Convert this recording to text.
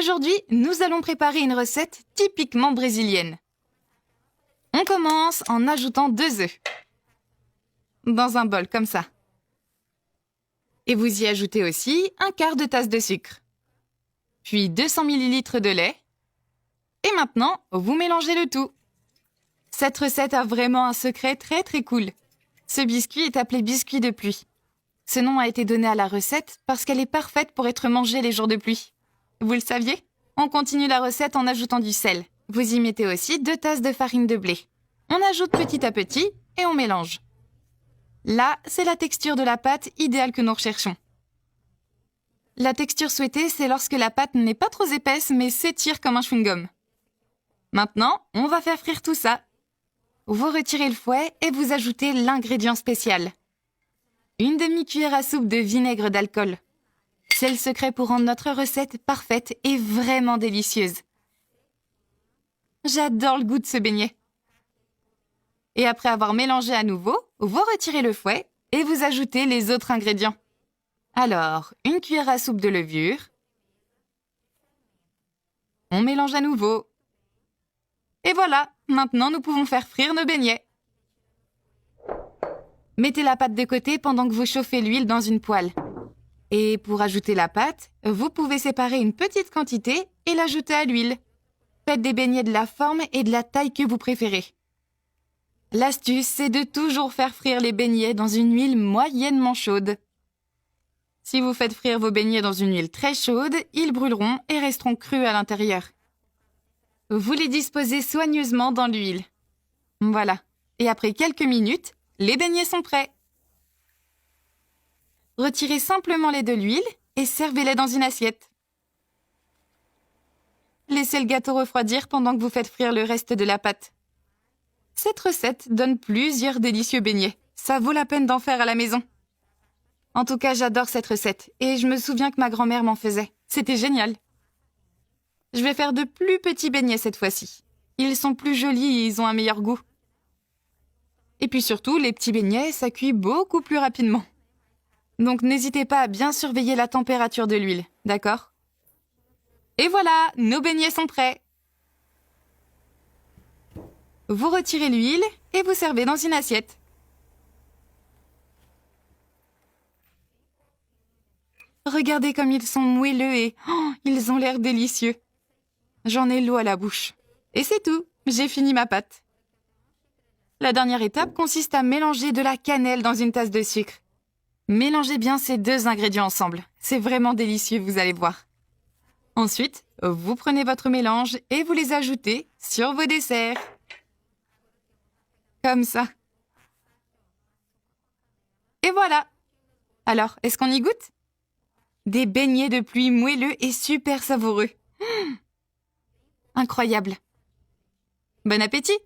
Aujourd'hui, nous allons préparer une recette typiquement brésilienne. On commence en ajoutant 2 œufs dans un bol comme ça. Et vous y ajoutez aussi un quart de tasse de sucre. Puis 200 ml de lait. Et maintenant, vous mélangez le tout. Cette recette a vraiment un secret très cool. Ce biscuit est appelé biscuit de pluie. Ce nom a été donné à la recette parce qu'elle est parfaite pour être mangée les jours de pluie. Vous le saviez? On continue la recette en ajoutant du sel. Vous y mettez aussi 2 tasses de farine de blé. On ajoute petit à petit et on mélange. Là, c'est la texture de la pâte idéale que nous recherchons. La texture souhaitée, c'est lorsque la pâte n'est pas trop épaisse mais s'étire comme un chewing-gum. Maintenant, on va faire frire tout ça. Vous retirez le fouet et vous ajoutez l'ingrédient spécial. Une demi-cuillère à soupe de vinaigre d'alcool. C'est le secret pour rendre notre recette parfaite et vraiment délicieuse. J'adore le goût de ce beignet. Et après avoir mélangé à nouveau, vous retirez le fouet et vous ajoutez les autres ingrédients. Alors, une cuillère à soupe de levure. On mélange à nouveau. Et voilà, maintenant nous pouvons faire frire nos beignets. Mettez la pâte de côté pendant que vous chauffez l'huile dans une poêle. Et pour ajouter la pâte, vous pouvez séparer une petite quantité et l'ajouter à l'huile. Faites des beignets de la forme et de la taille que vous préférez. L'astuce, c'est de toujours faire frire les beignets dans une huile moyennement chaude. Si vous faites frire vos beignets dans une huile très chaude, ils brûleront et resteront crus à l'intérieur. Vous les disposez soigneusement dans l'huile. Voilà. Et après quelques minutes, les beignets sont prêts. Retirez simplement les de l'huile et servez-les dans une assiette. Laissez le gâteau refroidir pendant que vous faites frire le reste de la pâte. Cette recette donne plusieurs délicieux beignets. Ça vaut la peine d'en faire à la maison. En tout cas, j'adore cette recette et je me souviens que ma grand-mère m'en faisait. C'était génial. Je vais faire de plus petits beignets cette fois-ci. Ils sont plus jolis et ils ont un meilleur goût. Et puis surtout, les petits beignets, ça cuit beaucoup plus rapidement. Donc n'hésitez pas à bien surveiller la température de l'huile, d'accord? Et voilà, nos beignets sont prêts. Vous retirez l'huile et vous servez dans une assiette. Regardez comme ils sont moelleux et ils ont l'air délicieux. J'en ai l'eau à la bouche. Et c'est tout, j'ai fini ma pâte. La dernière étape consiste à mélanger de la cannelle dans une tasse de sucre. Mélangez bien ces 2 ingrédients ensemble. C'est vraiment délicieux, vous allez voir. Ensuite, vous prenez votre mélange et vous les ajoutez sur vos desserts. Comme ça. Et voilà. Alors, est-ce qu'on y goûte? Des beignets de pluie moelleux et super savoureux. Incroyable. Bon appétit!